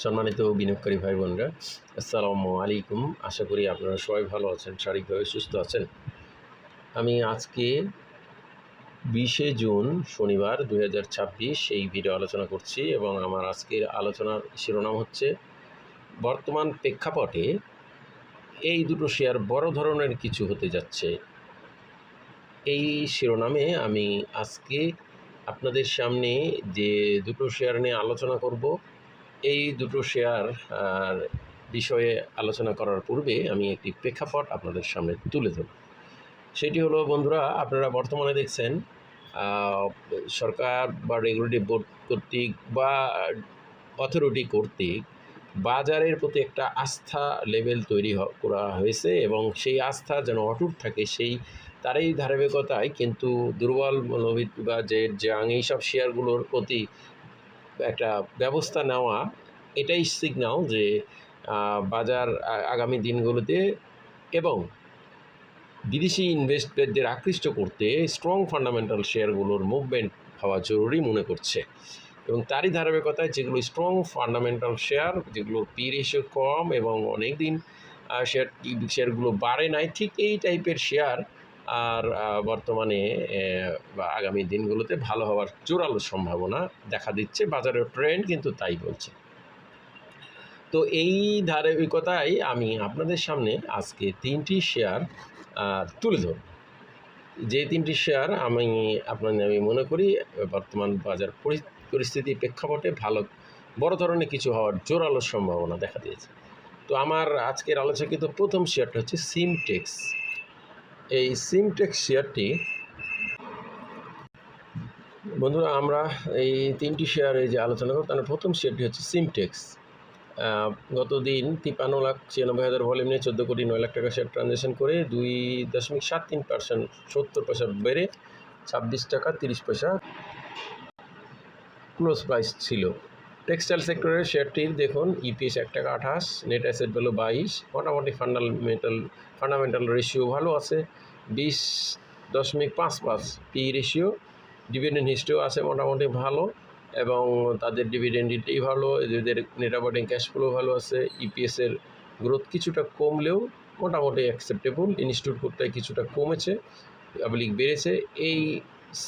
সম্মানিত বিনিয়োগকারী ভাই বোনরা, আসসালামু আলাইকুম। আশা করি আপনারা সবাই ভালো আছেন, শারীরিকভাবে সুস্থ আছেন। আমি আজকে 20শে জুন শনিবার 2026 এই ভিডিও আলোচনা করছি এবং আমার আজকের আলোচনার শিরোনাম হচ্ছে বর্তমান প্রেক্ষাপটে এই দুটো শেয়ার বড় ধরনের কিছু হতে যাচ্ছে। এই শিরোনামে আমি আজকে আপনাদের সামনে যে দুটো শেয়ার নিয়ে আলোচনা করব, এই দুটো শেয়ার বিষয়ে আলোচনা করার পূর্বে আমি একটি প্রেক্ষাপট আপনাদের সামনে তুলে ধরব। সেটি হলো, বন্ধুরা, আপনারা বর্তমানে দেখছেন সরকার বা রেগুলেটরি বোর্ড কর্তৃক বা অথরিটি কর্তৃক বাজারের প্রতি একটা আস্থা লেভেল তৈরি করা হয়েছে এবং সেই আস্থা যেন অটুট থাকে, তারই ধারাবাহিকতায় কিন্তু দুর্বল মনোবিদ বা এইসব শেয়ারগুলোর প্রতি একটা ব্যবস্থা নেওয়া, এটাই সিগন্যাল যে বাজার আগামী দিনগুলোতে এবং বিদেশি ইনভেস্টরদের আকৃষ্ট করতে স্ট্রং ফান্ডামেন্টাল শেয়ারগুলোর মুভমেন্ট হওয়া জরুরি মনে করছে। এবং তারই ধারাবাহিকতায় যেগুলো স্ট্রং ফান্ডামেন্টাল শেয়ার, যেগুলোর পি রেশিও কম এবং অনেক দিন শেয়ারগুলো বাড়ে নাই, ঠিক এই টাইপের শেয়ার আর বর্তমানে বা আগামী দিনগুলোতে ভালো হওয়ার জোরালো সম্ভাবনা দেখা দিচ্ছে। বাজারের ট্রেন্ড কিন্তু তাই বলছে। তো এই ধারাবাহিকতায় আমি আপনাদের সামনে আজকে 3টি শেয়ার তুলে ধরব, যে 3টি শেয়ার আমি মনে করি বর্তমান বাজার পরিস্থিতি প্রেক্ষাপটে বড় ধরনের কিছু হওয়ার জোরালো সম্ভাবনা দেখা দিয়েছে। তো আমার আজকের আলোচনাকৃত প্রথম শেয়ারটা হচ্ছে সিমটেক্স। এই সিমটেক্স শেয়ারটি, বন্ধুরা, আমরা এই 3টি শেয়ারে যে আলোচনা করব তার প্রথম শেয়ারটি হচ্ছে সিমটেক্স। গত দিন 53,96,000 ভলিউম নিয়ে 14,09,00,000 টাকা শেয়ার ট্রানজ্যাকশন করে 2.73% 70 পয়সা বেড়ে 26 টাকা 30 পয়সা ক্লোজ প্রাইস ছিল। টেক্সটাইল সেক্টরের শেয়ারটির দেখুন ইপিএস 1 টাকা 28, নেট অ্যাসেট ভ্যালু 22, মোটামুটি ফান্ডামেন্টাল রেশিও ভালো আছে 20.55 পি রেশিও, ডিভিডেন্ড হিস্ট্রিও আছে মোটামুটি ভালো এবং তাদের ডিভিডেন্ড রিটেই ভালো, এদের নেট অপারেটিং ক্যাশ ফ্লো ভালো আছে। ইপিএসের গ্রোথ কিছুটা কমলেও মোটামুটি অ্যাকসেপ্টেবল, ইনস্টিটিউট কোডটায় কিছুটা কমেছে, পাবলিক বেড়েছে। এই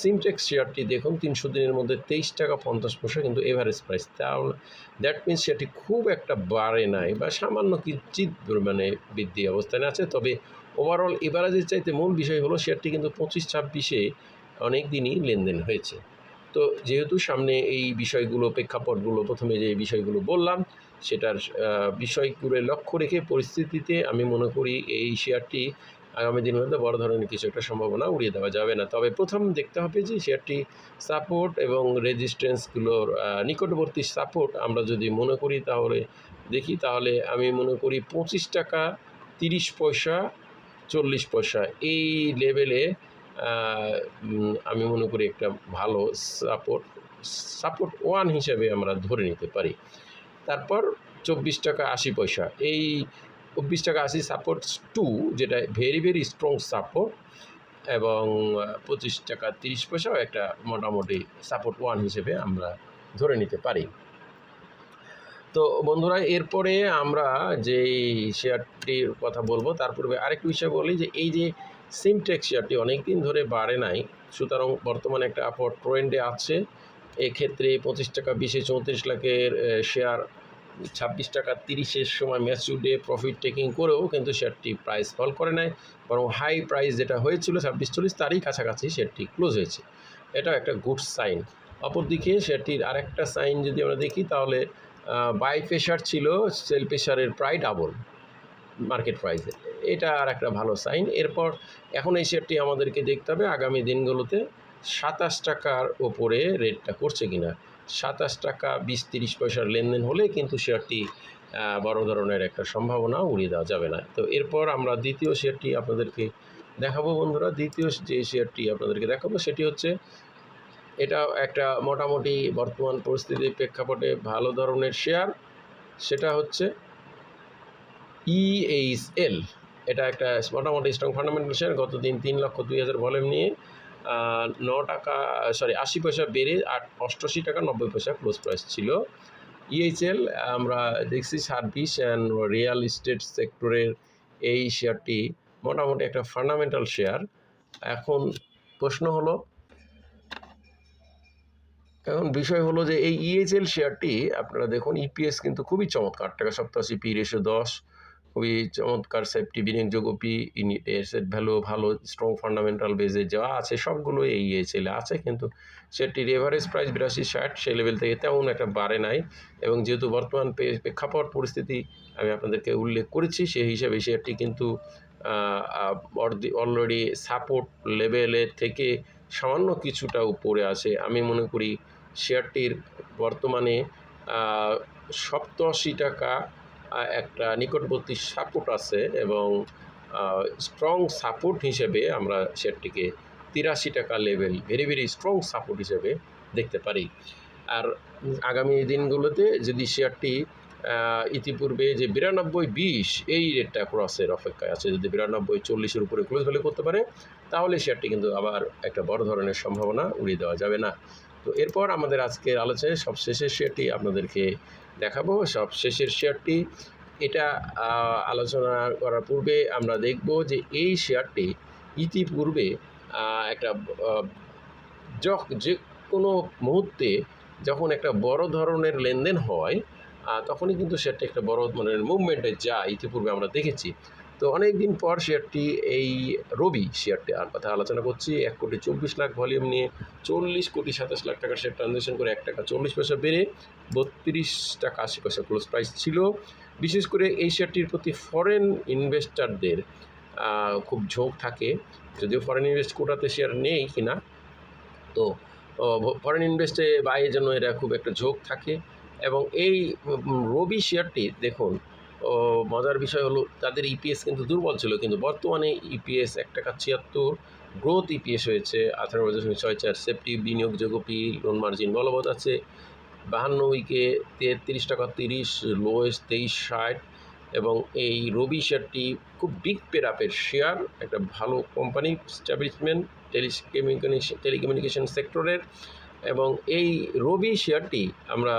সিমটেক্স শেয়ারটি দেখুন 300 দিনের মধ্যে 23 টাকা 50 পয়সা কিন্তু এভারেজ প্রাইস, দ্যাট মিনস শেয়ারটি খুব একটা বাড়ে নাই বা সামান্য কিঞ্চিত মানে বৃদ্ধি অবস্থানে আছে। তবে ওভারঅল এভারেজের চাইতে মূল বিষয় হলো শেয়ারটি কিন্তু 25-26-এ অনেক দিনই লেনদেন হয়েছে। তো যেহেতু সামনে এই বিষয়গুলো, প্রেক্ষাপটগুলো, প্রথমে যে বিষয়গুলো বললাম সেটার বিষয়গুলো লক্ষ্য রেখে পরিস্থিতিতে আমি মনে করি এই শেয়ারটি আগামী দিনের মধ্যে বড় ধরনের কিছু একটা সম্ভাবনা উড়িয়ে দেওয়া যাবে না। তবে প্রথম দেখতে হবে যে শেয়ারটি সাপোর্ট এবং রেজিস্ট্যান্সগুলোর নিকটবর্তী সাপোর্ট আমরা যদি মনে করি তাহলে আমি মনে করি 25 টাকা 30 পয়সা 40 পয়সা এই লেভেলে আমি মনে করি একটা ভালো সাপোর্ট 1 হিসাবে আমরা ধরে নিতে পারি। তারপর 24 টাকা 80 পয়সা, এই 24 টাকা 80 সাপোর্ট 2, যেটা ভেরি স্ট্রং সাপোর্ট, এবং 25 টাকা 30 পয়সাও একটা মোটামুটি সাপোর্ট 1 হিসেবে আমরা ধরে নিতে পারি। তো বন্ধুরা, এরপরে আমরা যেই শেয়ারটির কথা বলবো তার পূর্বে আরেকটু বিষয় বলি যে এই যে সিমটেক্স শেয়ারটি অনেক দিন ধরে বাড়ে নাই, সুতরাং বর্তমানে একটা আপওয়ার্ড ট্রেন্ডে আছে। এক্ষেত্রে 25 টাকা 20-এ 34 লাখের শেয়ার 26 টাকা 30-এর সময় ম্যাচিউরডে প্রফিট টেকিং করেও কিন্তু শেয়ারটি প্রাইস ফল করে নাই, বরং হাই প্রাইস যেটা হয়েছিল 26-40 তারই কাছাকাছি শেয়ারটি ক্লোজ হয়েছে। এটাও একটা গুড সাইন। অপরদিকে শেয়ারটির আরেকটা সাইন যদি আমরা দেখি তাহলে বাই প্রেশার ছিল, সেল প্রেশারের প্রায় ডাবল মার্কেট প্রাইসে, এটা আর একটা ভালো সাইন। এরপর এখন এই শেয়ারটি আমাদেরকে দেখতে হবে আগামী দিনগুলোতে 27 টাকার ওপরে রেটটা করছে কিনা। 27 টাকা 20-30 পয়সার লেনদেন হলে কিন্তু শেয়ারটি বড় ধরনের একটা সম্ভাবনা উড়িয়ে দেওয়া যাবে না। তো এরপর আমরা দ্বিতীয় শেয়ারটি আপনাদেরকে দেখাবো। বন্ধুরা, দ্বিতীয় যে শেয়ারটি আপনাদেরকে দেখাবো সেটি হচ্ছে, এটা একটা মোটামুটি বর্তমান পরিস্থিতির প্রেক্ষাপটে ভালো ধরনের শেয়ার, সেটা হচ্ছে EHL। এটা একটা মোটামুটি স্ট্রং ফান্ডামেন্টাল শেয়ার। গত দিন 3,02,000 ভলিউম নিয়ে 80 পয়সা বেড়ে 88 টাকা 90 পয়সা ক্লোজ প্রাইস ছিল। ইএইচএল আমরা দেখছি সার্ভিস অ্যান্ড রিয়েল এস্টেট সেক্টরের এই শেয়ারটি মোটামুটি একটা ফান্ডামেন্টাল শেয়ার। এখন প্রশ্ন হলো, এখন বিষয় হলো যে এই ইএইচএল শেয়ারটি আপনারা দেখুন ইপিএস কিন্তু খুবই চমৎকার, 8.87, পি রেশিও 10, খুবই চমৎকার সেফটি বিনিয়োগযোগ্য পি, এসেট ভ্যালু ভালো, স্ট্রং ফান্ডামেন্টাল বেজে যা আছে সবগুলো এই ইএইচএল আছে, কিন্তু সেটির এভারেজ প্রাইস 82-60 সেই লেভেল থেকে তেমন একটা বাড়ে নাই। এবং যেহেতু বর্তমান প্রেক্ষাপট পরিস্থিতি আমি আপনাদেরকে উল্লেখ করেছি, সেই হিসাবে শেয়ারটি কিন্তু অলরেডি সাপোর্ট লেভেলের থেকে সামান্য কিছুটা উপরে আছে। আমি মনে করি শেয়ারটির বর্তমানে 87 টাকা একটা নিকটবর্তী সাপোর্ট আছে, এবং স্ট্রং সাপোর্ট হিসেবে আমরা শেয়ারটিকে 83 টাকা level very very strong support হিসেবে দেখতে পারি। আর আগামী দিনগুলোতে যদি শেয়ারটি ইতিপূর্বে যে 92-20 এই রেটটা ক্রসের অপেক্ষায় আছে, যদি 92-40-এর উপরে ক্লোজ ভ্যালু করতে পারে তাহলে শেয়ারটি কিন্তু আবার একটা বড় ধরনের সম্ভাবনা উড়িয়ে দেওয়া যাবে না। তো এরপর আমাদের আজকের আলোচনায় সবশেষের শেয়ারটি আপনাদেরকে দেখাবো। সবশেষের শেয়ারটি এটা আলোচনা করার পূর্বে আমরা দেখব যে এই শেয়ারটি ইতিপূর্বে একটা যে কোনো মুহূর্তে যখন একটা বড় ধরনের লেনদেন হয় তখনই কিন্তু শেয়ারটি একটা বড় ধরনের মুভমেন্টে যায়, ইতিপূর্বে আমরা দেখেছি। তো অনেক দিন পর শেয়ারটি এই রবি শেয়ারটি আর কথা আলোচনা করছি, 1,24,00,000 ভলিউম নিয়ে 40,27,00,000 টাকার শেয়ার ট্রানজ্যাকশন করে 1 টাকা 40 পয়সা বেড়ে 32 টাকা 80 পয়সা ক্লোজ প্রাইস ছিল। বিশেষ করে এই শেয়ারটির প্রতি ফরেন ইনভেস্টারদের খুব ঝোঁক থাকে, যদিও ফরেন ইনভেস্ট কোটাতে শেয়ার নেই কিনা, তো ফরেন ইনভেস্টে বাইয়ের জন্য এরা খুব একটা ঝোঁক থাকে। এবং এই রবি শেয়ারটি দেখুন, মজার বিষয় হলো তাদের ইপিএস কিন্তু দুর্বল ছিল, কিন্তু বর্তমানে ইপিএস 1 টাকা 76 গ্রোথ ইপিএস হয়েছে 18.64, সেফটি বিনিয়োগযোগ্য পি, লোন মার্জিন বলবৎ আছে, 52 উইকে 33 টাকা 30, লোয়েস্ট 23.60। এবং এই রবি শেয়ারটি খুব বিগ পেড আপের শেয়ার, একটা ভালো কোম্পানি, স্টাবলিশমেন্ট টেলিকমিউনিকেশন সেক্টরের। এবং এই রবি শেয়ারটি আমরা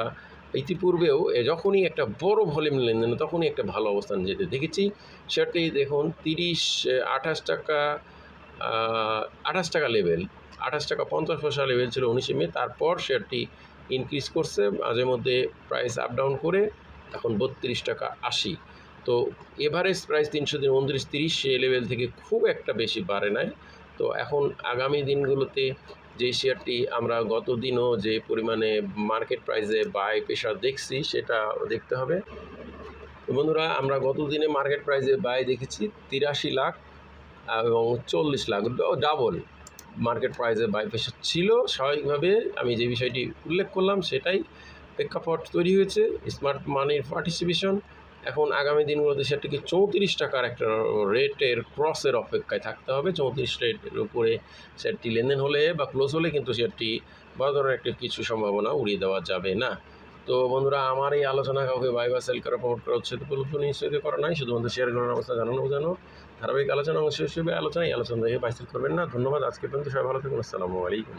ইতিপূর্বেও যখনই একটা বড় ভলিউম লেনদেন তখনই একটা ভালো অবস্থান যেতে দেখেছি। শেয়ারটি দেখুন 28 টাকা লেভেল, 28 টাকা 50 পয়সা লেভেল ছিল 19 মে, তারপর শেয়ারটি ইনক্রিজ করছে মাঝে মধ্যে প্রাইস আপ ডাউন করে, এখন 32 টাকা 80। তো এভারেজ প্রাইস 329-30 সে লেভেল থেকে খুব একটা বেশি বাড়ে নাই। তো এখন আগামী দিনগুলোতে যে শেয়ারটি আমরা গত দিনও যে পরিমাণে মার্কেট প্রাইসে বাই প্রেশার দেখছি সেটা দেখতে হবে। বন্ধুরা, আমরা গত দিনে মার্কেট প্রাইসে বাই দেখেছি 83 লাখ এবং 40 লাখ, ডাবল মার্কেট প্রাইসে বাই প্রেশার ছিল। স্বাভাবিকভাবে আমি যে বিষয়টি উল্লেখ করলাম সেটাই প্রেক্ষাপট তৈরি হয়েছে, স্মার্ট মানির পার্টিসিপেশন। এখন আগামী দিনগুলোতে শেয়ারটিকে 34 টাকার একটা রেটের ক্রসের অপেক্ষায় থাকতে হবে। 34 রেটের উপরে শেয়ারটি লেনদেন হলে বা ক্লোজ হলে কিন্তু শেয়ারটি বড় ধরনের একটা কিছু সম্ভাবনা উড়িয়ে দেওয়া যাবে না। তো বন্ধুরা, আমার এই আলোচনা কাউকে বাই বা সেল করা, প্রমোট করা, উৎসাহিত নিশ্চিত করা নাই, শুধুমাত্র শেয়ার করার অবস্থা জানানো বোঝানো ধারাবাহিক আলোচনা অংশ হিসেবে এই আলোচনা দেখে বাই সেল করবেন না। ধন্যবাদ। আজকে পর্যন্ত সবাই ভালো থাকুন। আসসালামু আলাইকুম।